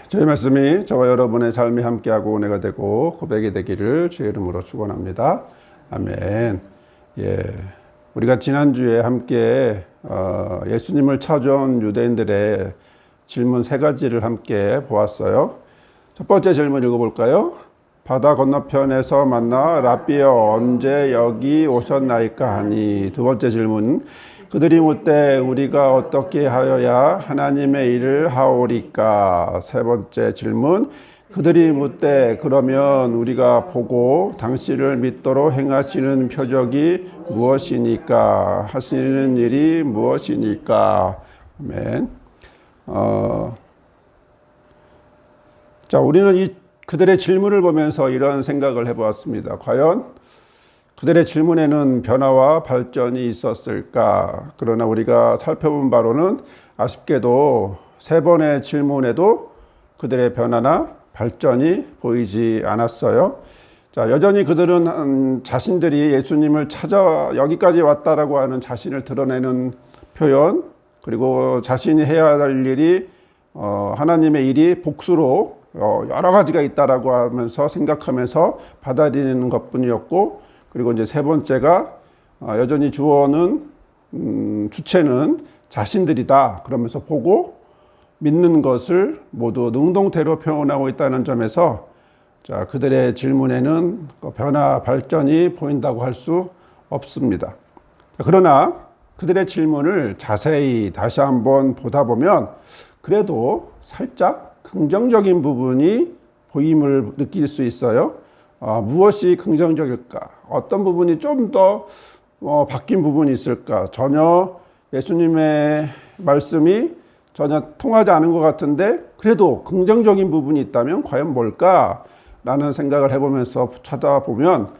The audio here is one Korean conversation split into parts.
저희 말씀이 저와 여러분의 삶이 함께하고 은혜가 되고 고백이 되기를 주의 이름으로 축원합니다. 아멘. 우리가 지난주에 함께 예수님을 찾아온 유대인들의 질문 세 가지를 함께 보았어요. 첫 번째 질문 읽어볼까요? 바다 건너편에서 만나 랍비여 언제 여기 오셨나이까 하니. 두 번째 질문, 그들이 묻되 우리가 어떻게 하여야 하나님의 일을 하오리까. 세 번째 질문, 그들이 묻되 그러면 우리가 보고 당신을 믿도록 행하시는 표적이 무엇이니까, 하시는 일이 무엇이니까. 아멘. 자, 우리는 그들의 질문을 보면서 이런 생각을 해보았습니다. 과연 그들의 질문에는 변화와 발전이 있었을까? 그러나 우리가 살펴본 바로는 아쉽게도 세 번의 질문에도 그들의 변화나 발전이 보이지 않았어요. 자, 여전히 그들은 자신들이 예수님을 찾아 여기까지 왔다라고 하는 자신을 드러내는 표현, 그리고 자신이 해야 할 일이 하나님의 일이 복수로 여러 가지가 있다라고 하면서 생각하면서 받아들이는 것뿐이었고, 그리고 이제 세 번째가 여전히 주체는 자신들이다 그러면서 보고 믿는 것을 모두 능동태로 표현하고 있다는 점에서, 자, 그들의 질문에는 변화 발전이 보인다고 할 수 없습니다. 그러나 그들의 질문을 자세히 다시 한번 보다 보면 그래도 살짝 긍정적인 부분이 보임을 느낄 수 있어요. 무엇이 긍정적일까? 어떤 부분이 좀 더 바뀐 부분이 있을까? 전혀 예수님의 말씀이 전혀 통하지 않은 것 같은데 그래도 긍정적인 부분이 있다면 과연 뭘까? 라는 생각을 해보면서 찾아보면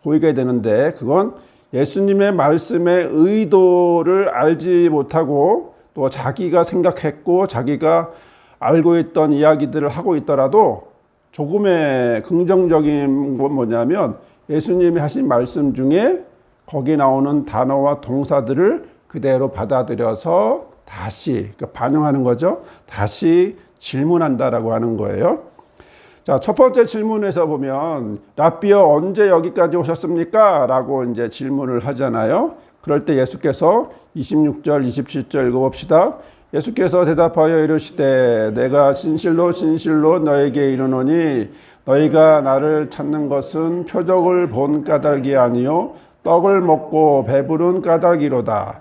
보이게 되는데, 그건 예수님의 말씀의 의도를 알지 못하고 또 자기가 생각했고 자기가 알고 있던 이야기들을 하고 있더라도 조금의 긍정적인 건 뭐냐면 예수님이 하신 말씀 중에 거기 나오는 단어와 동사들을 그대로 받아들여서 다시 반영하는 거죠. 다시 질문한다라고 하는 거예요. 자, 첫 번째 질문에서 보면 랍비여 언제 여기까지 오셨습니까? 라고 이제 질문을 하잖아요. 그럴 때 예수께서 26절, 27절 읽어봅시다. 예수께서 대답하여 이르시되 내가 진실로 진실로 너에게 이르노니 너희가 나를 찾는 것은 표적을 본 까닭이 아니요 떡을 먹고 배부른 까닭이로다.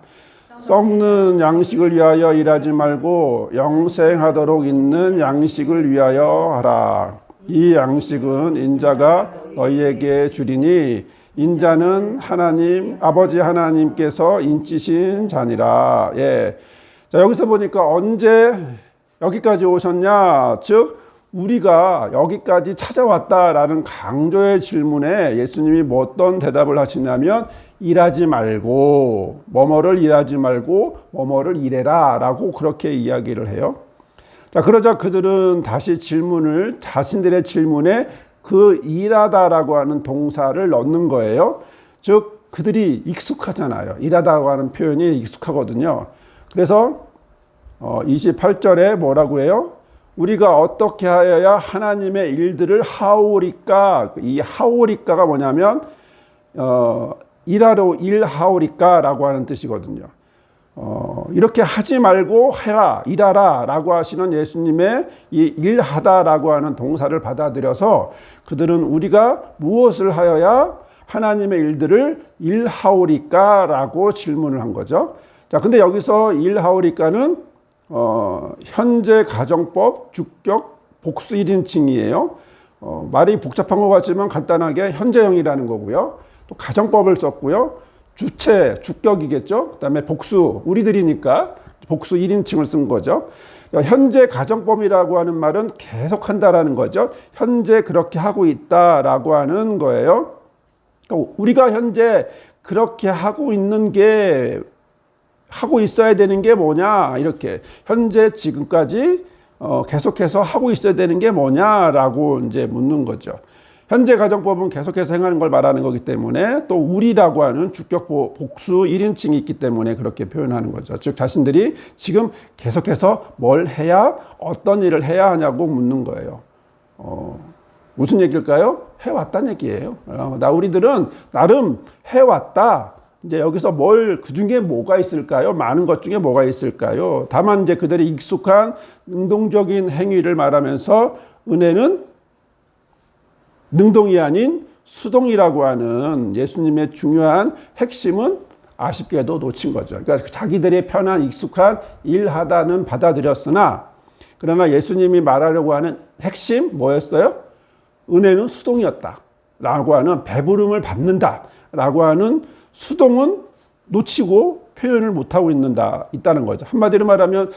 썩는 양식을 위하여 일하지 말고 영생하도록 있는 양식을 위하여 하라. 이 양식은 인자가 너희에게 주리니 인자는 아버지 하나님께서 인치신 자니라. 자, 여기서 보니까 언제 여기까지 오셨냐? 즉 우리가 여기까지 찾아왔다라는 강조의 질문에 예수님이 어떤 대답을 하시냐면 일하지 말고 뭐뭐를 일하지 말고 뭐뭐를 일해라 라고 그렇게 이야기를 해요. 자, 그러자 그들은 다시 자신들의 질문에 그 일하다라고 하는 동사를 넣는 거예요. 즉 그들이 익숙하잖아요. 일하다고 하는 표현이 익숙하거든요. 그래서 28절에 뭐라고 해요? 우리가 어떻게 하여야 하나님의 일들을 하오리까? 이 하오리까가 뭐냐면 일하오리까 라고 하는 뜻이거든요. 이렇게 하지 말고 해라, 일하라 라고 하시는 예수님의 이 일하다 라고 하는 동사를 받아들여서 그들은 우리가 무엇을 하여야 하나님의 일들을 일하오리까 라고 질문을 한 거죠. 자, 근데 여기서 일하오리까는 현재 가정법 주격 복수 1인칭이에요. 말이 복잡한 것 같지만 간단하게 현재형이라는 거고요. 또 가정법을 썼고요. 주체, 주격이겠죠. 그 다음에 복수, 우리들이니까 복수 1인칭을 쓴 거죠. 현재 가정법이라고 하는 말은 계속 한다라는 거죠. 현재 그렇게 하고 있다라고 하는 거예요. 그러니까 우리가 현재 그렇게 하고 있어야 되는 게 뭐냐, 이렇게 현재 지금까지 계속해서 하고 있어야 되는 게 뭐냐라고 이제 묻는 거죠. 현재 가정법은 계속해서 행하는 걸 말하는 거기 때문에 또 우리라고 하는 주격 복수 1인칭이 있기 때문에 그렇게 표현하는 거죠. 즉 자신들이 지금 계속해서 뭘 해야 어떤 일을 해야 하냐고 묻는 거예요. 무슨 얘기일까요? 해왔다는 얘기예요. 우리들은 나름 해왔다. 이제 여기서 그 중에 뭐가 있을까요? 많은 것 중에 뭐가 있을까요? 다만 이제 그들이 익숙한 능동적인 행위를 말하면서 은혜는 능동이 아닌 수동이라고 하는 예수님의 중요한 핵심은 아쉽게도 놓친 거죠. 그러니까 자기들의 편한 익숙한 일하다는 받아들였으나 그러나 예수님이 말하려고 하는 핵심 뭐였어요? 은혜는 수동이었다 라고 하는 배부름을 받는다 라고 하는 수동은 놓치고 표현을 못하고 있다는 거죠. 한마디로 말하면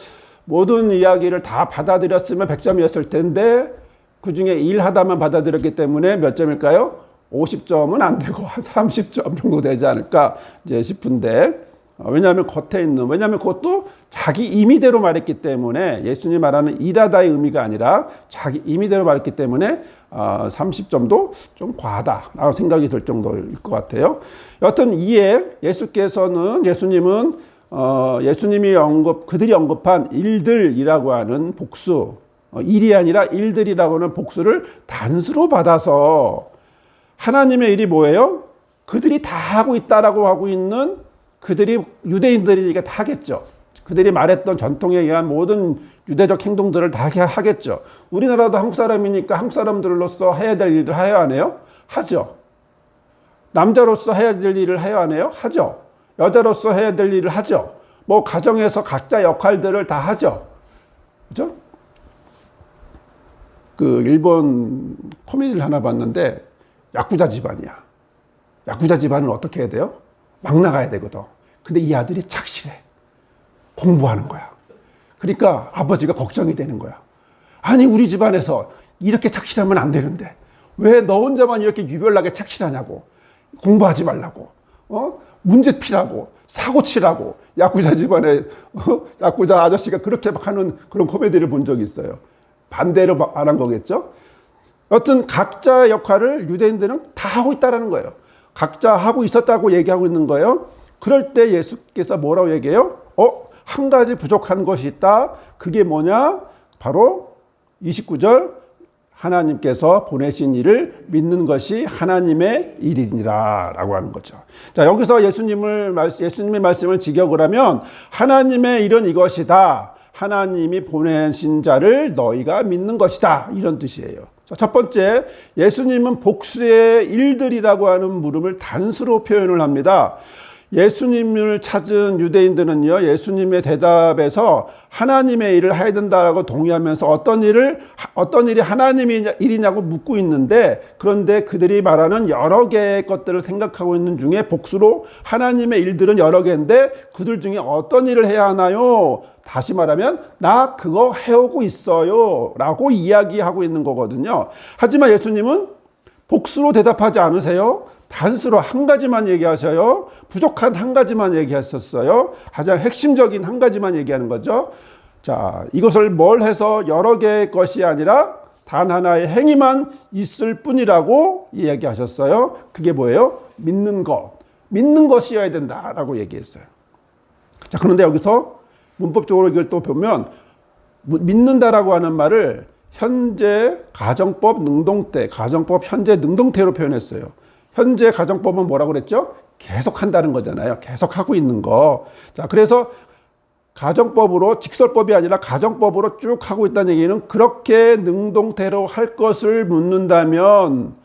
모든 이야기를 다 받아들였으면 100점이었을 텐데 그 중에 일하다만 받아들였기 때문에 몇 점일까요? 50점은 안 되고 한 30점 정도 되지 않을까 이제 싶은데 왜냐하면 왜냐하면 그것도 자기 임의대로 말했기 때문에 예수님이 말하는 일하다의 의미가 아니라 자기 임의대로 말했기 때문에 30점도 좀 과하다라고 생각이 들 정도일 것 같아요. 여하튼 이에 예수님이 그들이 언급한 일들이라고 하는 복수, 일이 아니라 일들이라고 하는 복수를 단수로 받아서 하나님의 일이 뭐예요? 그들이 다 하고 있다라고 하고 있는 유대인들이 다 하겠죠. 그들이 말했던 전통에 의한 모든 유대적 행동들을 다 하겠죠. 우리나라도 한국 사람이니까 한국 사람들로서 해야 될 일을 해야 하네요? 하죠. 남자로서 해야 될 일을 해야 하네요? 하죠. 여자로서 해야 될 일을 하죠. 가정에서 각자 역할들을 다 하죠. 그죠? 일본 코미디를 하나 봤는데 야쿠자 집안이야. 야쿠자 집안은 어떻게 해야 돼요? 막 나가야 되거든. 근데 이 아들이 착실해. 공부하는 거야. 그러니까 아버지가 걱정이 되는 거야. 아니 우리 집안에서 이렇게 착실하면 안 되는데 왜 너 혼자만 이렇게 유별나게 착실하냐고. 공부하지 말라고. 문제 피라고. 사고 치라고. 야쿠자 집안에 야쿠자 아저씨가 그렇게 막 하는 그런 코미디를 본 적이 있어요. 반대로 안 한 거겠죠. 여튼 각자의 역할을 유대인들은 다 하고 있다는 거예요. 각자 하고 있었다고 얘기하고 있는 거예요. 그럴 때 예수께서 뭐라고 얘기해요? 한 가지 부족한 것이 있다. 그게 뭐냐? 바로 29절 하나님께서 보내신 일을 믿는 것이 하나님의 일이니라 라고 하는 거죠. 자, 여기서 예수님의 말씀을 직역을 하면 하나님의 일은 이것이다. 하나님이 보내신 자를 너희가 믿는 것이다. 이런 뜻이에요. 자, 첫 번째, 예수님은 복수의 일들이라고 하는 물음을 단수로 표현을 합니다. 예수님을 찾은 유대인들은요, 예수님의 대답에서 하나님의 일을 해야 된다라고 동의하면서 어떤 일이 하나님의 일이냐고 묻고 있는데, 그런데 그들이 말하는 여러 개의 것들을 생각하고 있는 중에 복수로 하나님의 일들은 여러 개인데 그들 중에 어떤 일을 해야 하나요? 다시 말하면 나 그거 해오고 있어요 라고 이야기하고 있는 거거든요. 하지만 예수님은 복수로 대답하지 않으세요. 단수로 한 가지만 얘기하셔요. 부족한 한 가지만 얘기했었어요. 가장 핵심적인 한 가지만 얘기하는 거죠. 자, 이것을 뭘 해서 여러 개의 것이 아니라 단 하나의 행위만 있을 뿐이라고 이야기하셨어요. 그게 뭐예요? 믿는 것. 믿는 것이어야 된다라고 얘기했어요. 자, 그런데 여기서 문법적으로 이걸 또 보면 믿는다라고 하는 말을 현재 가정법 능동태, 가정법 현재 능동태로 표현했어요. 현재 가정법은 뭐라고 그랬죠? 계속 한다는 거잖아요. 계속 하고 있는 거. 자, 그래서 가정법으로, 직설법이 아니라 가정법으로 쭉 하고 있다는 얘기는 그렇게 능동태로 할 것을 묻는다면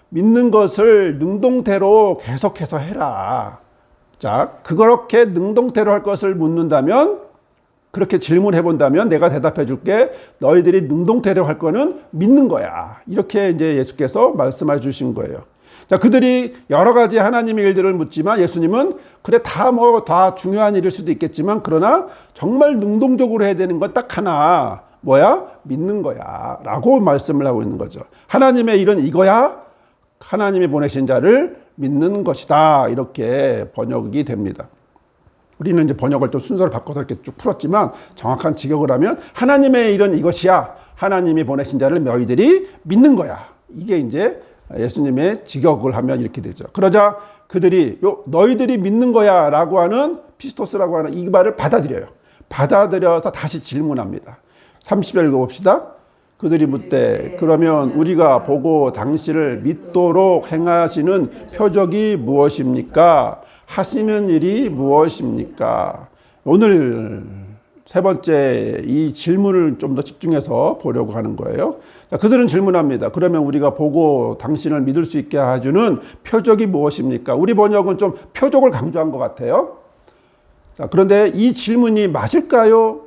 믿는 것을 능동태로 계속해서 해라. 자, 그렇게 능동태로 할 것을 묻는다면, 그렇게 질문해 본다면 내가 대답해 줄게. 너희들이 능동태로 할 거는 믿는 거야. 이렇게 이제 예수께서 말씀해 주신 거예요. 자, 그들이 여러 가지 하나님의 일들을 묻지만 예수님은 그래 다 중요한 일일 수도 있겠지만 그러나 정말 능동적으로 해야 되는 건 딱 하나. 뭐야? 믿는 거야. 라고 말씀을 하고 있는 거죠. 하나님의 일은 이거야. 하나님이 보내신 자를 믿는 것이다. 이렇게 번역이 됩니다. 우리는 이제 번역을 또 순서를 바꿔서 이렇게 쭉 풀었지만 정확한 직역을 하면 하나님의 일은 이것이야. 하나님이 보내신 자를 너희들이 믿는 거야. 이게 이제 예수님의 직역을 하면 이렇게 되죠. 그러자 그들이 너희들이 믿는 거야 라고 하는 피스토스라고 하는 이 말을 받아들여요. 받아들여서 다시 질문합니다. 30절 읽어봅시다. 그들이 묻되 그러면 우리가 보고 당신을 믿도록 행하시는 표적이 무엇입니까? 하시는 일이 무엇입니까? 오늘 세 번째 이 질문을 좀 더 집중해서 보려고 하는 거예요. 그들은 질문합니다. 그러면 우리가 보고 당신을 믿을 수 있게 해주는 표적이 무엇입니까? 우리 번역은 좀 표적을 강조한 것 같아요. 자, 그런데 이 질문이 맞을까요?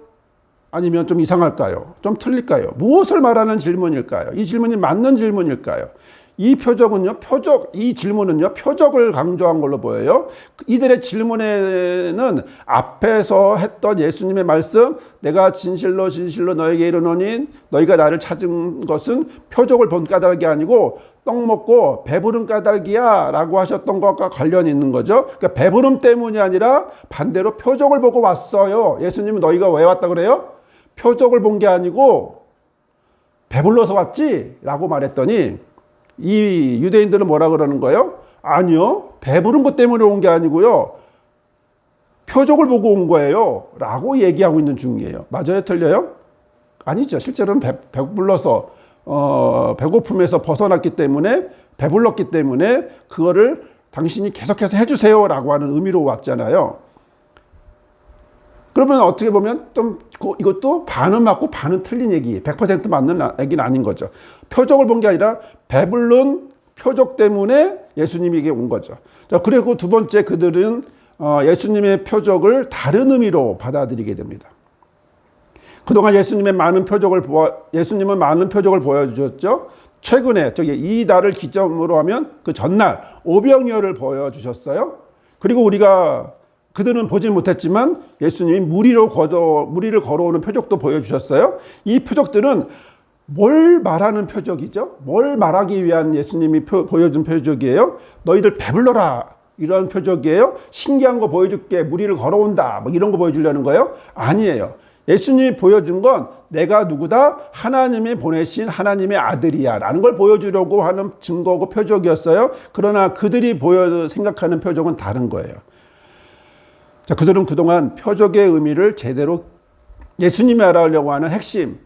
아니면 좀 이상할까요? 좀 틀릴까요? 무엇을 말하는 질문일까요? 이 질문이 맞는 질문일까요? 이 질문은요, 표적을 강조한 걸로 보여요. 이들의 질문에는 앞에서 했던 예수님의 말씀, 내가 진실로 진실로 너에게 이르노니 너희가 나를 찾은 것은 표적을 본 까닭이 아니고 떡 먹고 배부른 까닭이야 라고 하셨던 것과 관련이 있는 거죠. 그러니까 배부름 때문이 아니라 반대로 표적을 보고 왔어요. 예수님은 너희가 왜 왔다 그래요? 표적을 본 게 아니고 배불러서 왔지? 라고 말했더니 이 유대인들은 뭐라 그러는 거예요? 아니요. 배부른 것 때문에 온 게 아니고요. 표적을 보고 온 거예요. 라고 얘기하고 있는 중이에요. 맞아요? 틀려요? 아니죠. 실제로는 배불러서 배고픔에서 벗어났기 때문에 배불렀기 때문에 그거를 당신이 계속해서 해주세요. 라고 하는 의미로 왔잖아요. 그러면 어떻게 보면 좀 이것도 반은 맞고 반은 틀린 얘기, 100% 맞는 얘기는 아닌 거죠. 표적을 본 게 아니라 배불른 표적 때문에 예수님에게 온 거죠. 자, 그리고 두 번째 그들은 예수님의 표적을 다른 의미로 받아들이게 됩니다. 그동안 예수님은 많은 표적을 보여주셨죠. 최근에 이달을 기점으로 하면 그 전날 오병이어를 보여주셨어요. 그리고 그들은 보지 못했지만 예수님이 무리를 걸어오는 표적도 보여주셨어요. 이 표적들은 뭘 말하는 표적이죠? 뭘 말하기 위한 예수님이 보여준 표적이에요? 너희들 배불러라 이런 표적이에요? 신기한 거 보여줄게 무리를 걸어온다 뭐 이런 거 보여주려는 거예요? 아니에요. 예수님이 보여준 건 내가 누구다? 하나님이 보내신 하나님의 아들이야 라는 걸 보여주려고 하는 증거고 표적이었어요. 그러나 그들이 생각하는 표적은 다른 거예요. 자, 그들은 그동안 표적의 의미를 제대로 예수님이 알아가려고 하는 핵심,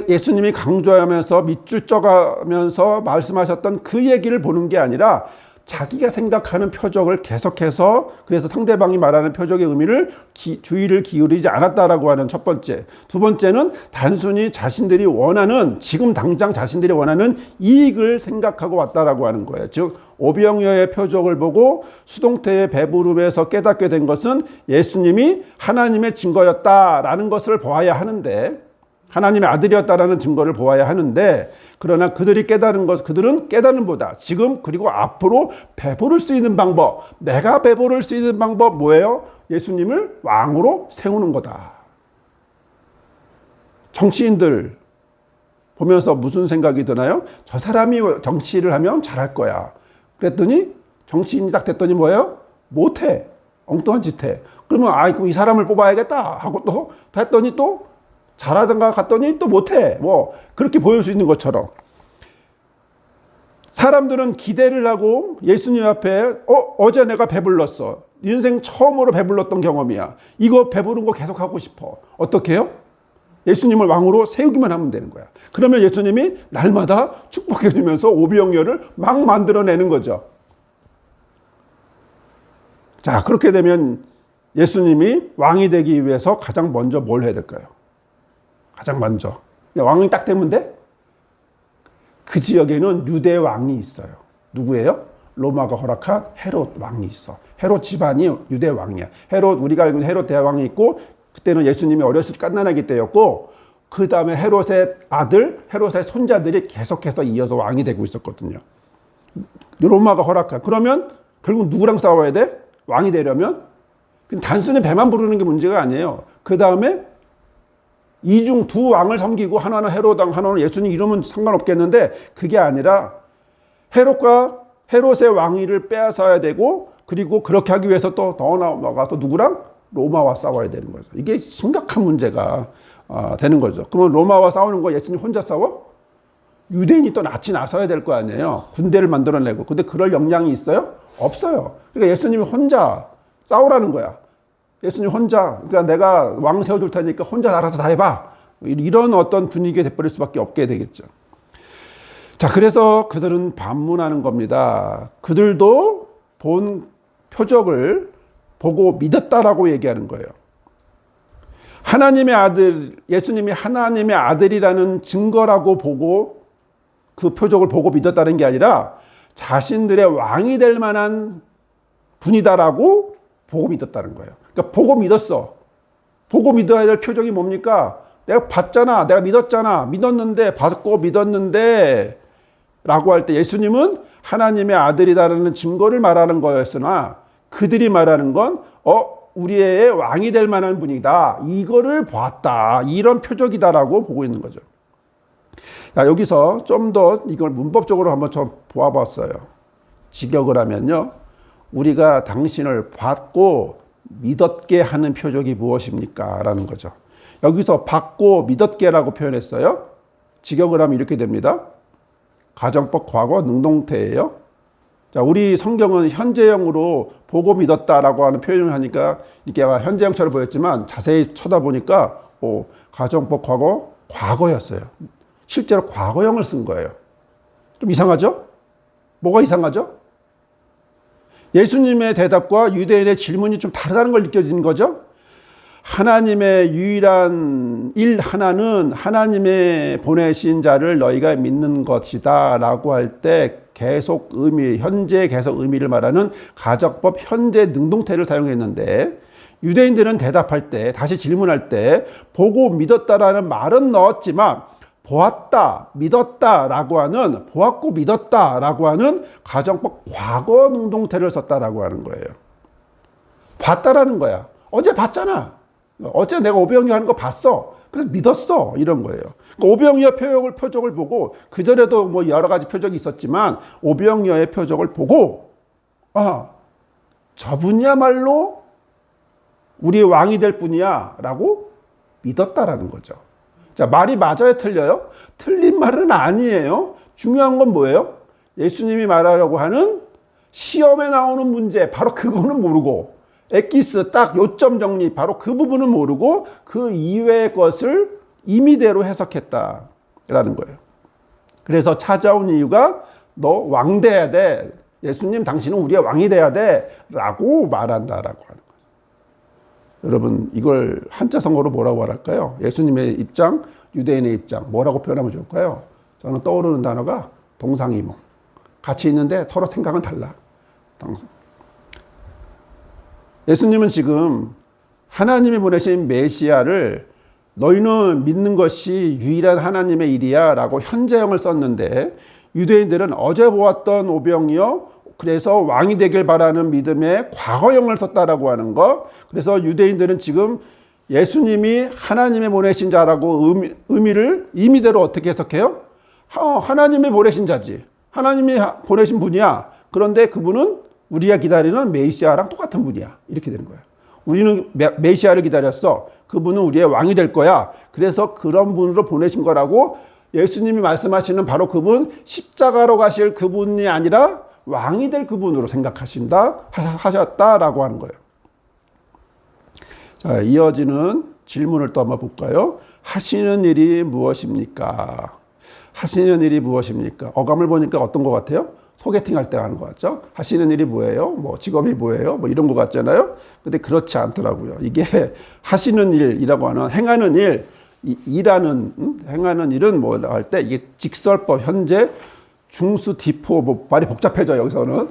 예수님이 강조하면서 밑줄 쪄가면서 말씀하셨던 그 얘기를 보는 게 아니라 자기가 생각하는 표적을 계속해서 그래서 상대방이 말하는 표적의 의미를 주의를 기울이지 않았다라고 하는 첫 번째. 두 번째는 단순히 지금 당장 자신들이 원하는 이익을 생각하고 왔다라고 하는 거예요. 즉 오병이어의 표적을 보고 수동태의 배부름에서 깨닫게 된 것은 예수님이 하나님의 증거였다라는 것을 보아야 하는데 하나님의 아들이었다라는 증거를 보아야 하는데 그러나 그들은 깨달음보다 지금 그리고 앞으로 배부를 수 있는 방법, 내가 배부를 수 있는 방법 뭐예요? 예수님을 왕으로 세우는 거다. 정치인들 보면서 무슨 생각이 드나요? 저 사람이 정치를 하면 잘할 거야. 그랬더니 정치인이 딱 됐더니 뭐예요? 못해. 엉뚱한 짓 해. 그러면 그럼 이 사람을 뽑아야겠다 하고 또 했더니 또 잘하던가 갔더니 또 못해. 뭐 그렇게 보일 수 있는 것처럼 사람들은 기대를 하고 예수님 앞에 어제 내가 배불렀어. 인생 처음으로 배불렀던 경험이야. 이거 배부른 거 계속 하고 싶어. 어떻게 해요? 예수님을 왕으로 세우기만 하면 되는 거야. 그러면 예수님이 날마다 축복해 주면서 오병이어를 막 만들어내는 거죠. 자, 그렇게 되면 예수님이 왕이 되기 위해서 가장 먼저 뭘 해야 될까요? 가장 먼저 왕이 딱 되면 돼? 그 지역에는 유대 왕이 있어요. 누구예요? 로마가 허락한 헤롯 왕이 있어. 헤롯 집안이 유대 왕이야. 우리가 알고 있는 헤롯 대왕이 있고 그때는 예수님이 어렸을 때 갓난아기 때였고 그 다음에 헤롯의 아들, 헤롯의 손자들이 계속해서 이어서 왕이 되고 있었거든요. 로마가 허락한. 그러면 결국 누구랑 싸워야 돼? 왕이 되려면? 단순히 배만 부르는 게 문제가 아니에요. 그 다음에 이중 두 왕을 섬기고 하나는 헤롯 왕, 하나는 예수님 이러면 상관없겠는데 그게 아니라 헤롯의 왕위를 빼앗아야 되고 그리고 그렇게 하기 위해서 또 더 나가서 누구랑? 로마와 싸워야 되는 거죠. 이게 심각한 문제가 되는 거죠. 그러면 로마와 싸우는 거 예수님 혼자 싸워? 유대인이 또 낯이 나서야 될 거 아니에요. 군대를 만들어내고. 근데 그럴 역량이 있어요? 없어요. 그러니까 예수님이 혼자 싸우라는 거야. 예수님 혼자, 그러니까 내가 왕 세워줄 테니까 혼자 알아서 다 해봐. 이런 어떤 분위기에 돼버릴 수밖에 없게 되겠죠. 자, 그래서 그들은 반문하는 겁니다. 그들도 본 표적을 보고 믿었다라고 얘기하는 거예요. 하나님의 아들, 예수님이 하나님의 아들이라는 증거라고 보고 그 표적을 보고 믿었다는 게 아니라 자신들의 왕이 될 만한 분이다라고 보고 믿었다는 거예요. 그러니까 보고 믿었어. 보고 믿어야 될 표적이 뭡니까? 내가 봤잖아. 내가 믿었잖아. 믿었는데, 받고 믿었는데 라고 할 때 예수님은 하나님의 아들이다라는 증거를 말하는 거였으나 그들이 말하는 건 우리의 왕이 될 만한 분이다. 이거를 봤다. 이런 표적이다라고 보고 있는 거죠. 자, 여기서 좀 더 이걸 문법적으로 한번 좀 보아봤어요. 직역을 하면요. 우리가 당신을 받고 믿었게 하는 표적이 무엇입니까? 라는 거죠. 여기서 받고 믿었게라고 표현했어요. 직역을 하면 이렇게 됩니다. 가정법 과거 능동태예요. 자, 우리 성경은 현재형으로 보고 믿었다라고 하는 표현을 하니까 이게 현재형처럼 보였지만 자세히 쳐다보니까 가정법 과거 과거였어요. 실제로 과거형을 쓴 거예요. 좀 이상하죠? 뭐가 이상하죠? 예수님의 대답과 유대인의 질문이 좀 다르다는 걸 느껴지는 거죠. 하나님의 유일한 일 하나는 하나님의 보내신 자를 너희가 믿는 것이다 라고 할 때 계속 의미, 현재 계속 의미를 말하는 가정법 현재 능동태를 사용했는데 유대인들은 대답할 때, 다시 질문할 때 보고 믿었다라는 말은 넣었지만 보았다, 믿었다라고 하는, 보았고 믿었다라고 하는 가정법 과거 능동태를 썼다라고 하는 거예요. 봤다라는 거야. 어제 봤잖아. 어제 내가 오병이어 하는 거 봤어. 그래서 믿었어. 이런 거예요. 그러니까 오병이어 표적을 보고 그전에도 뭐 여러 가지 표적이 있었지만 오병이어의 표적을 보고 저분이야말로 우리의 왕이 될 분이야 라고 믿었다라는 거죠. 자, 말이 맞아요? 틀려요? 틀린 말은 아니에요. 중요한 건 뭐예요? 예수님이 말하려고 하는 시험에 나오는 문제, 바로 그거는 모르고 엑기스 딱 요점 정리, 바로 그 부분은 모르고 그 이외의 것을 임의대로 해석했다라는 거예요. 그래서 찾아온 이유가 너 왕 돼야 돼. 예수님 당신은 우리의 왕이 돼야 돼 라고 말한다라고 하는 거예요. 여러분 이걸 한자성어로 뭐라고 말할까요? 예수님의 입장, 유대인의 입장 뭐라고 표현하면 좋을까요? 저는 떠오르는 단어가 동상이몽. 같이 있는데 서로 생각은 달라. 예수님은 지금 하나님이 보내신 메시아를 너희는 믿는 것이 유일한 하나님의 일이야 라고 현재형을 썼는데 유대인들은 어제 보았던 오병이어 그래서 왕이 되길 바라는 믿음의 과거형을 썼다라고 하는 거. 그래서 유대인들은 지금 예수님이 하나님의 보내신 자라고 의미를 임의대로 어떻게 해석해요? 하나님이 보내신 자지. 하나님이 보내신 분이야. 그런데 그분은 우리가 기다리는 메시아랑 똑같은 분이야. 이렇게 되는 거야. 우리는 메시아를 기다렸어. 그분은 우리의 왕이 될 거야. 그래서 그런 분으로 보내신 거라고 예수님이 말씀하시는 바로 그분, 십자가로 가실 그분이 아니라 왕이 될 그분으로 하셨다라고 하는 거예요. 자, 이어지는 질문을 또 한번 볼까요? 하시는 일이 무엇입니까? 하시는 일이 무엇입니까? 어감을 보니까 어떤 것 같아요? 소개팅 할 때 하는 것 같죠? 하시는 일이 뭐예요? 뭐 직업이 뭐예요? 뭐 이런 것 같잖아요? 근데 그렇지 않더라고요. 이게 하시는 일이라고 하는 행하는 일, 행하는 일은 뭐 할 때 이게 직설법, 현재, 중수, 디포, 뭐 말이 복잡해져 여기서는.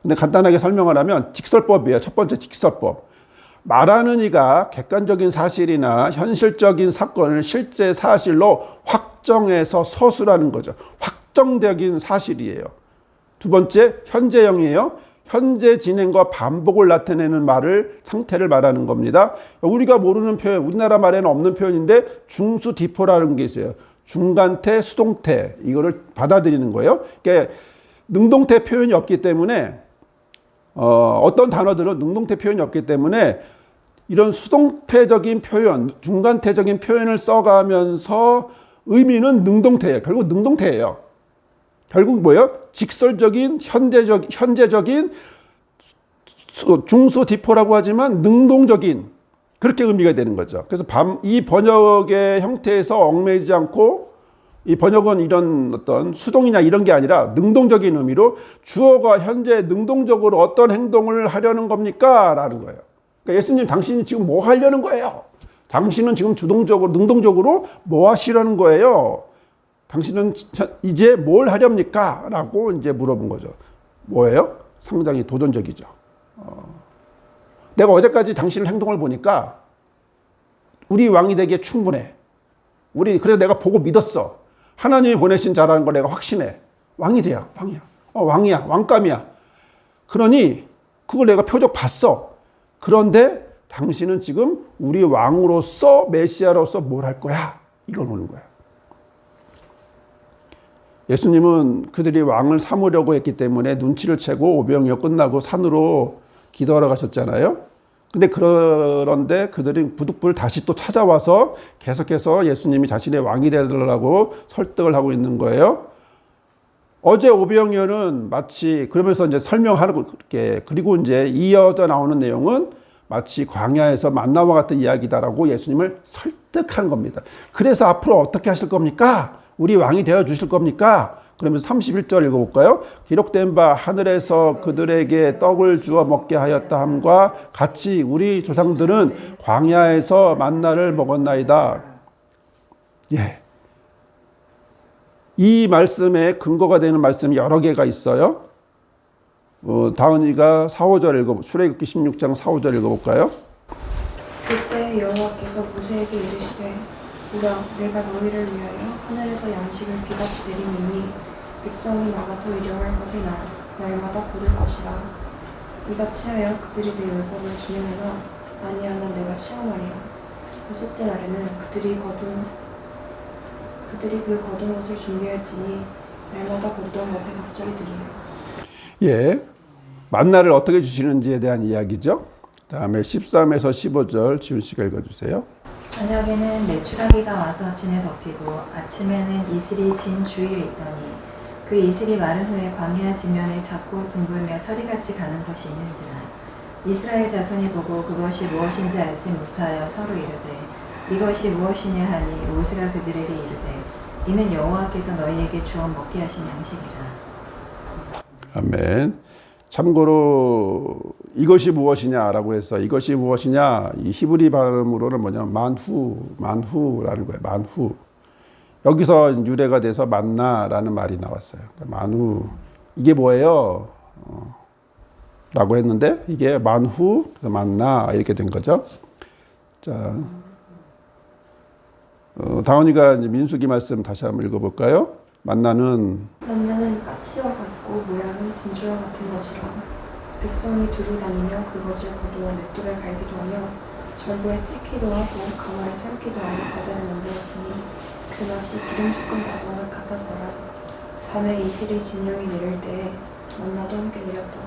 근데 간단하게 설명을 하면 직설법이에요. 첫 번째 직설법. 말하는 이가 객관적인 사실이나 현실적인 사건을 실제 사실로 확정해서 서술하는 거죠. 확정적인 사실이에요. 두 번째, 현재형이에요. 현재 진행과 반복을 나타내는 상태를 말하는 겁니다. 우리가 모르는 표현, 우리나라 말에는 없는 표현인데 중수 디포라는 게 있어요. 중간태, 수동태, 이거를 받아들이는 거예요. 그러니까 능동태 표현이 없기 때문에 어떤 단어들은 능동태 표현이 없기 때문에 이런 수동태적인 표현, 중간태적인 표현을 써가면서 의미는 능동태예요. 결국 능동태예요. 결국 뭐예요? 직설적인 현재적인 중소디포라고 하지만 능동적인 그렇게 의미가 되는 거죠. 그래서 이 번역의 형태에서 얽매이지 않고 이 번역은 이런 어떤 수동이나 이런 게 아니라 능동적인 의미로 주어가 현재 능동적으로 어떤 행동을 하려는 겁니까? 라는 거예요. 그러니까 예수님 당신이 지금 뭐 하려는 거예요? 당신은 지금 주동적으로 능동적으로 뭐 하시려는 거예요? 당신은 이제 뭘 하렵니까? 라고 이제 물어본 거죠. 뭐예요? 상당히 도전적이죠. 내가 어제까지 당신의 행동을 보니까 우리 왕이 되기에 충분해. 그래서 내가 보고 믿었어. 하나님이 보내신 자라는 걸 내가 확신해. 왕이 돼야, 왕이야. 왕이야, 왕감이야. 그러니 그걸 내가 표적 봤어. 그런데 당신은 지금 우리 왕으로서 메시아로서 뭘 할 거야? 이걸 묻는 거야. 예수님은 그들이 왕을 삼으려고 했기 때문에 눈치를 채고 오병이어 끝나고 산으로 기도하러 가셨잖아요. 그런데 그들이 부득불 다시 또 찾아와서 계속해서 예수님이 자신의 왕이 되려고 설득을 하고 있는 거예요. 어제 오병이어는 마치 그러면서 이제 설명하는 게 그리고 이제 이어져 나오는 내용은 마치 광야에서 만나와 같은 이야기다라고 예수님을 설득한 겁니다. 그래서 앞으로 어떻게 하실 겁니까? 우리 왕이 되어 주실 겁니까? 그러면서 31절 읽어볼까요? 기록된 바 하늘에서 그들에게 떡을 주어 먹게 하였다 함과 같이 우리 조상들은 광야에서 만나를 먹었나이다. 예. 이 말씀에 근거가 되는 말씀이 여러 개가 있어요. 다은이가 4, 5절 출애굽기 16장 4, 5절 읽어볼까요? 그때 여호와께서 모세에게 이르시되 보라 내가 너희를 위하여 하늘에서 양식을 비같이 내리니 백성이 나가서 일용할 것을 날마다 거둘 것이라. 이같이 하여 그들이 내 율법을 준행하나 아니하나 내가 시험하리라. 여섯째 날에는 그들이 그 거둔 것을 준비할지니 날마다 거두던 것에 갑자기 드리라. 예, 만나를 어떻게 주시는지에 대한 이야기죠. 다음에 13에서 15절 지훈 씨가 읽어주세요. 저녁에는 메추라기가 와서 진에 덮이고 아침에는 이슬이 진 주위에 있더니 그 이슬이 마른 후에 광야 지면에 자꾸 둥글며 서리같이 가는 것이 있는지라. 이스라엘 자손이 보고 그것이 무엇인지 알지 못하여 서로 이르되 이것이 무엇이냐 하니 모세가 그들에게 이르되 이는 여호와께서 너희에게 주어 먹게 하신 양식이라. 아멘. 참고로 이것이 무엇이냐라고 해서 이것이 무엇이냐 이 히브리 발음으로는 뭐냐면 만후라는 거예요. 만후. 여기서 유래가 돼서 만나라는 말이 나왔어요. 만후 이게 뭐예요? 라고 했는데 이게 만후 만나 이렇게 된 거죠. 자, 다원이가 이제 민수기 말씀 다시 한번 읽어볼까요? 만나는 가시와 같고 모양은 진주와 같은 것이라. 백성이 두루 다니며 그것을 거두어 맷돌에 갈기도 하며 절구에 찍기도 하고 가마에 삶기도 하며 과자를 만들었으니 그 맛이 기름 섞은 과자와 같았더라. 밤에 이슬이 진령이 내릴 때에 만나도 함께 내렸다.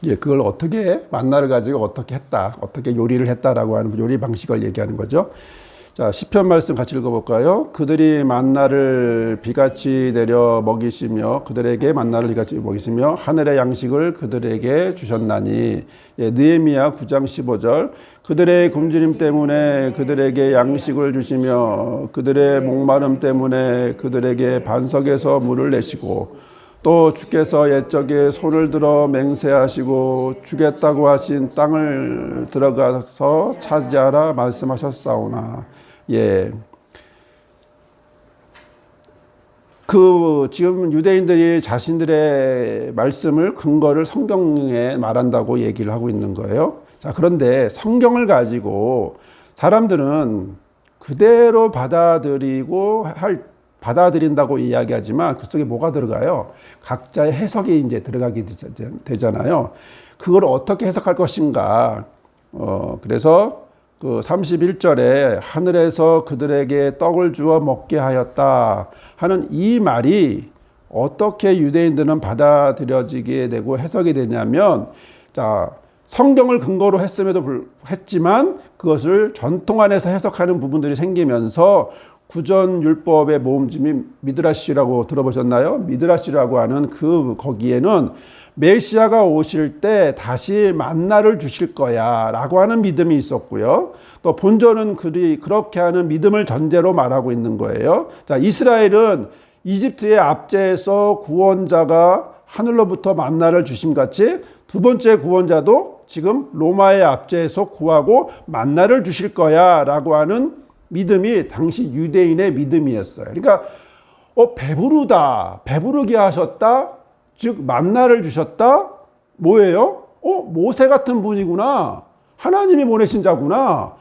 예, 그걸 어떻게 만나를 가지고 어떻게 했다, 어떻게 요리를 했다라고 하는 요리 방식을 얘기하는 거죠. 자, 시편 말씀 같이 읽어볼까요? 그들이 만나를 비같이 내려 먹이시며 그들에게 만나를 비같이 먹이시며 하늘의 양식을 그들에게 주셨나니. 예, 느헤미야 9장 15절 그들의 굶주림 때문에 그들에게 양식을 주시며 그들의 목마름 때문에 그들에게 반석에서 물을 내시고 또 주께서 옛적에 손을 들어 맹세하시고 주겠다고 하신 땅을 들어가서 차지하라 말씀하셨사오나. 예. 지금 유대인들이 자신들의 말씀을 근거를 성경에 말한다고 얘기를 하고 있는 거예요. 자, 그런데 성경을 가지고 사람들은 그대로 받아들인다고 이야기하지만 그 속에 뭐가 들어가요? 각자의 해석이 이제 들어가게 되잖아요. 그걸 어떻게 해석할 것인가? 그래서 그 31절에 하늘에서 그들에게 떡을 주어 먹게 하였다 하는 이 말이 어떻게 유대인들은 받아들여지게 되고 해석이 되냐면, 자, 성경을 근거로 했지만 그것을 전통 안에서 해석하는 부분들이 생기면서 구전 율법의 모음집이 미드라시라고 들어보셨나요? 미드라시라고 하는 거기에는 메시아가 오실 때 다시 만나를 주실 거야 라고 하는 믿음이 있었고요. 또 본전은 그렇게 하는 믿음을 전제로 말하고 있는 거예요. 자, 이스라엘은 이집트의 압제에서 구원자가 하늘로부터 만나를 주심같이 두 번째 구원자도 지금 로마의 압제에서 구하고 만나를 주실 거야 라고 하는 믿음이 당시 유대인의 믿음이었어요. 그러니까 배부르다, 배부르게 하셨다, 즉 만나를 주셨다. 뭐예요? 모세 같은 분이구나. 하나님이 보내신 자구나.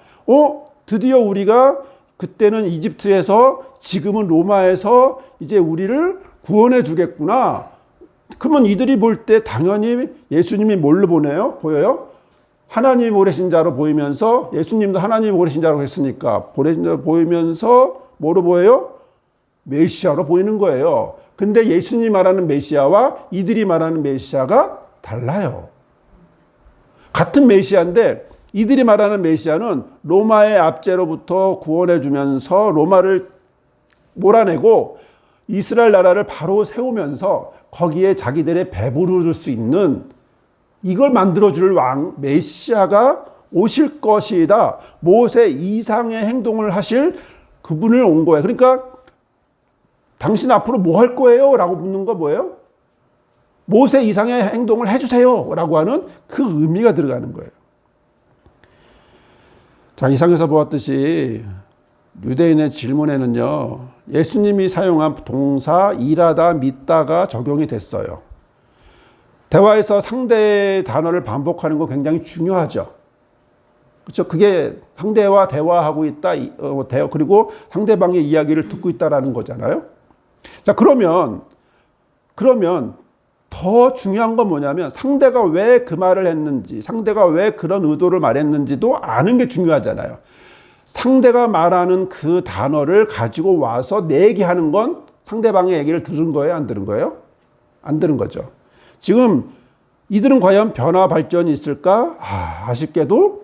드디어 우리가 그때는 이집트에서 지금은 로마에서 이제 우리를 구원해 주겠구나. 그러면 이들이 볼 때 당연히 예수님이 뭘로 보여요? 하나님이 보내신 자로 보이면서, 예수님도 하나님이 보내신 자로 했으니까 보내신 자로 보이면서 뭐로 보여요? 메시아로 보이는 거예요. 근데 예수님이 말하는 메시아와 이들이 말하는 메시아가 달라요. 같은 메시아인데 이들이 말하는 메시아는 로마의 압제로부터 구원해 주면서 로마를 몰아내고 이스라엘 나라를 바로 세우면서 거기에 자기들의 배부를 수 있는 이걸 만들어줄 왕 메시아가 오실 것이다. 모세 이상의 행동을 하실 그분을 온 거예요. 그러니까 당신 앞으로 뭐 할 거예요? 라고 묻는 거 뭐예요? 모세 이상의 행동을 해주세요 라고 하는 그 의미가 들어가는 거예요. 자, 이상에서 보았듯이 유대인의 질문에는요, 예수님이 사용한 동사 일하다, 믿다가 적용이 됐어요. 대화에서 상대의 단어를 반복하는 거 굉장히 중요하죠. 그렇죠? 그게 상대와 대화하고 있다, 그리고 상대방의 이야기를 듣고 있다라는 거잖아요. 자, 그러면 더 중요한 건 뭐냐면 상대가 왜 그 말을 했는지, 상대가 왜 그런 의도를 말했는지도 아는 게 중요하잖아요. 상대가 말하는 그 단어를 가지고 와서 내 얘기하는 건 상대방의 얘기를 들은 거예요? 안 들은 거예요? 안 들은 거죠. 지금 이들은 과연 변화 발전이 있을까? 아쉽게도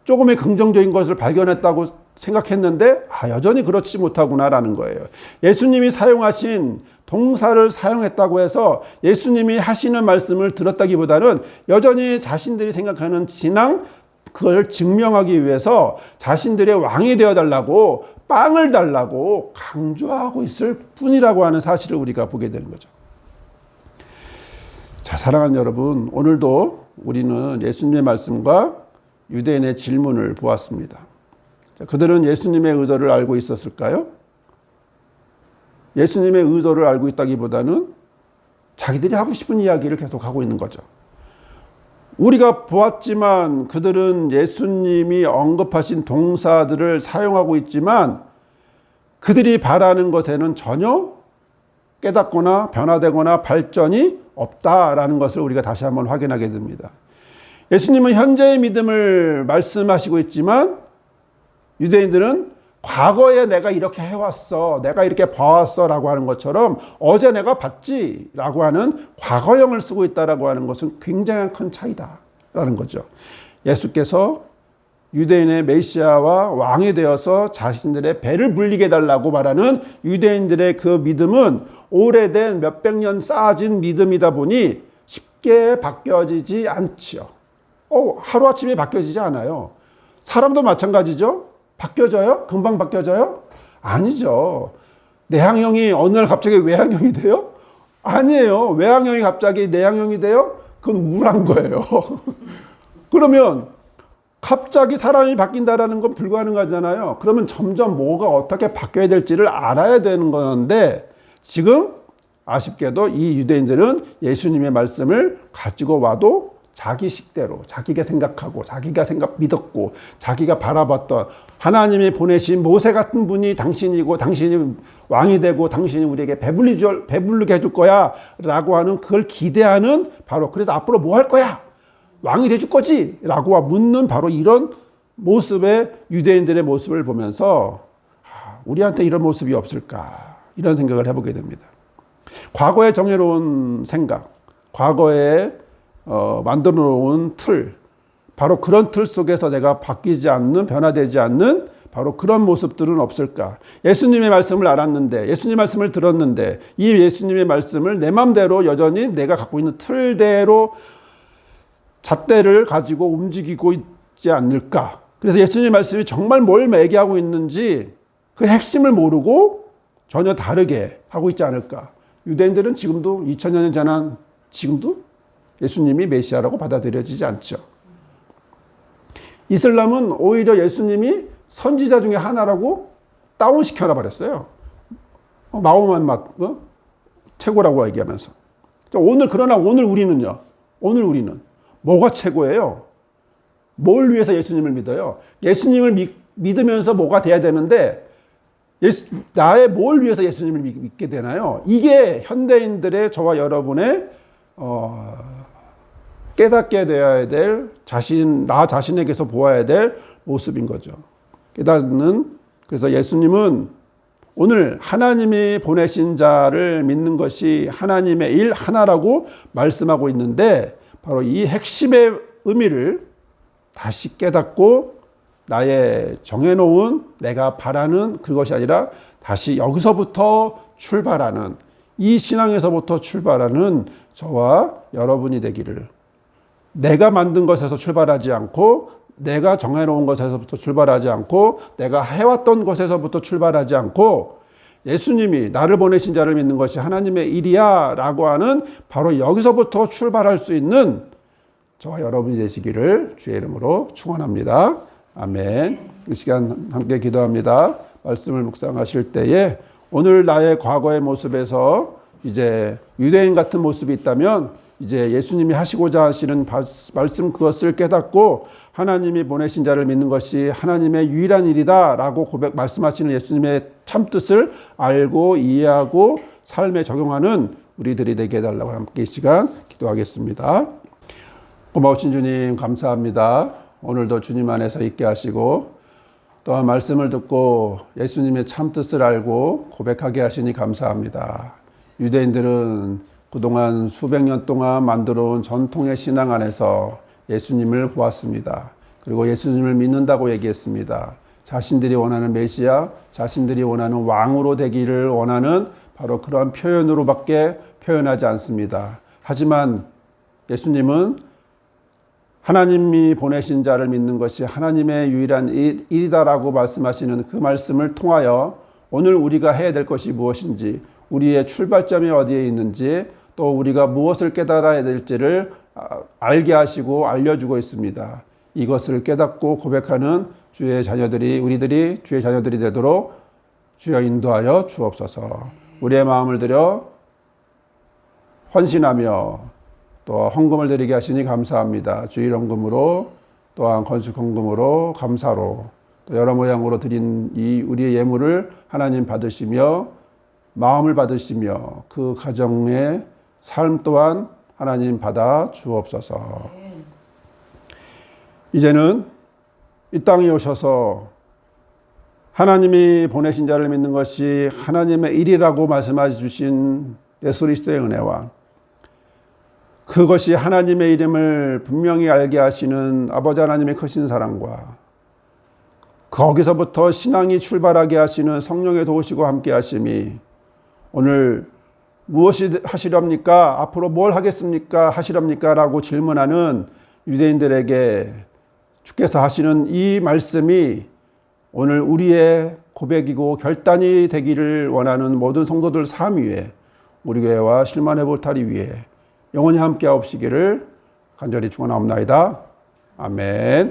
조금의 긍정적인 것을 발견했다고 생각했는데 여전히 그렇지 못하구나라는 거예요. 예수님이 사용하신 동사를 사용했다고 해서 예수님이 하시는 말씀을 들었다기보다는 여전히 자신들이 생각하는 신앙, 그걸 증명하기 위해서 자신들의 왕이 되어달라고 빵을 달라고 강조하고 있을 뿐이라고 하는 사실을 우리가 보게 되는 거죠. 자, 사랑하는 여러분, 오늘도 우리는 예수님의 말씀과 유대인의 질문을 보았습니다. 자, 그들은 예수님의 의도를 알고 있었을까요? 예수님의 의도를 알고 있다기보다는 자기들이 하고 싶은 이야기를 계속 하고 있는 거죠. 우리가 보았지만 그들은 예수님이 언급하신 동사들을 사용하고 있지만 그들이 바라는 것에는 전혀 깨닫거나 변화되거나 발전이 없다라는 것을 우리가 다시 한번 확인하게 됩니다. 예수님은 현재의 믿음을 말씀하시고 있지만 유대인들은 과거에 내가 이렇게 해왔어, 내가 이렇게 봐왔어 라고 하는 것처럼 어제 내가 봤지 라고 하는 과거형을 쓰고 있다라고 하는 것은 굉장히 큰 차이다 라는 거죠. 예수께서 유대인의 메시아와 왕이 되어서 자신들의 배를 불리게 해달라고 말하는 유대인들의 그 믿음은 오래된 몇백 년 쌓아진 믿음이다 보니 쉽게 바뀌어지지 않지요. 하루아침에 바뀌어지지 않아요. 사람도 마찬가지죠. 바뀌어져요? 금방 바뀌어져요? 아니죠. 내향형이 어느 날 갑자기 외향형이 돼요? 아니에요. 외향형이 갑자기 내향형이 돼요? 그건 우울한 거예요. 그러면 갑자기 사람이 바뀐다라는 건 불가능하잖아요. 그러면 점점 뭐가 어떻게 바뀌어야 될지를 알아야 되는 건데 지금 아쉽게도 이 유대인들은 예수님의 말씀을 가지고 와도 자기 식대로 자기가 생각하고 자기가 믿었고 자기가 바라봤던 하나님이 보내신 모세 같은 분이 당신이고 당신이 왕이 되고 당신이 우리에게 배불리게 해줄 거야 라고 하는 그걸 기대하는 바로 그래서 앞으로 뭐 할 거야? 왕이 돼줄 거지? 라고 묻는 바로 이런 모습의 유대인들의 모습을 보면서 우리한테 이런 모습이 없을까 이런 생각을 해보게 됩니다. 과거의 정의로운 생각, 과거에 만들어 놓은 틀, 바로 그런 틀 속에서 내가 바뀌지 않는, 변화되지 않는 바로 그런 모습들은 없을까? 예수님의 말씀을 알았는데, 예수님 말씀을 들었는데, 이 예수님의 말씀을 내 맘대로 여전히 내가 갖고 있는 틀대로 잣대를 가지고 움직이고 있지 않을까? 그래서 예수님 말씀이 정말 뭘 얘기하고 있는지 그 핵심을 모르고 전혀 다르게 하고 있지 않을까? 유대인들은 지금도 2000여 년 지난 지금도 예수님이 메시아라고 받아들여지지 않죠. 이슬람은 오히려 예수님이 선지자 중에 하나라고 다운시켜놔 버렸어요. 마호만 최고라고 얘기하면서. 그러나 오늘 우리는요. 오늘 우리는 뭐가 최고예요? 뭘 위해서 예수님을 믿어요? 예수님을 믿으면서 뭐가 돼야 되는데 나의 뭘 위해서 예수님을 믿게 되나요? 이게 현대인들의 저와 여러분의 깨닫게 되어야 될 나 자신에게서 보아야 될 모습인 거죠. 그래서 예수님은 오늘 하나님이 보내신 자를 믿는 것이 하나님의 일 하나라고 말씀하고 있는데 바로 이 핵심의 의미를 다시 깨닫고 나의 정해놓은 내가 바라는 그것이 아니라 다시 여기서부터 출발하는 이 신앙에서부터 출발하는 저와 여러분이 되기를 내가 만든 것에서 출발하지 않고 내가 정해놓은 것에서부터 출발하지 않고 내가 해왔던 것에서부터 출발하지 않고 예수님이 나를 보내신 자를 믿는 것이 하나님의 일이야 라고 하는 바로 여기서부터 출발할 수 있는 저와 여러분이 되시기를 주의 이름으로 축원합니다. 아멘. 이 시간 함께 기도합니다. 말씀을 묵상하실 때에 오늘 나의 과거의 모습에서 이제 유대인 같은 모습이 있다면 이제 예수님이 하시고자 하시는 말씀 그것을 깨닫고 하나님이 보내신 자를 믿는 것이 하나님의 유일한 일이다 라고 말씀하시는 예수님의 참뜻을 알고 이해하고 삶에 적용하는 우리들이 되게 해달라고 함께 이 시간 기도하겠습니다. 고마우신 주님 감사합니다. 오늘도 주님 안에서 있게 하시고 또한 말씀을 듣고 예수님의 참뜻을 알고 고백하게 하시니 감사합니다. 유대인들은 그동안 수백 년 동안 만들어온 전통의 신앙 안에서 예수님을 보았습니다. 그리고 예수님을 믿는다고 얘기했습니다. 자신들이 원하는 메시아, 자신들이 원하는 왕으로 되기를 원하는 바로 그러한 표현으로밖에 표현하지 않습니다. 하지만 예수님은 하나님이 보내신 자를 믿는 것이 하나님의 유일한 일이다라고 말씀하시는 그 말씀을 통하여 오늘 우리가 해야 될 것이 무엇인지, 우리의 출발점이 어디에 있는지, 또 우리가 무엇을 깨달아야 될지를 알게 하시고 알려주고 있습니다. 이것을 깨닫고 고백하는 우리들이 주의 자녀들이 되도록 주여 인도하여 주옵소서. 우리의 마음을 들여 헌신하며 또 헌금을 드리게 하시니 감사합니다. 주일헌금으로 또한 건축헌금으로 감사로 또 여러 모양으로 드린 이 우리의 예물을 하나님 받으시며 마음을 받으시며 그 가정의 삶 또한 하나님 받아 주옵소서. 이제는 이 땅에 오셔서 하나님이 보내신 자를 믿는 것이 하나님의 일이라고 말씀해 주신 예수 그리스도의 은혜와 그것이 하나님의 이름을 분명히 알게 하시는 아버지 하나님의 크신 사랑과 거기서부터 신앙이 출발하게 하시는 성령의 도우시고 함께 하심이 오늘 무엇이 하시렵니까? 앞으로 뭘 하겠습니까? 하시렵니까? 라고 질문하는 유대인들에게 주께서 하시는 이 말씀이 오늘 우리의 고백이고 결단이 되기를 원하는 모든 성도들 삶 위에 우리 교회와 실만해 볼타리 위에 영원히 함께 하옵시기를 간절히 축원하옵나이다. 아멘.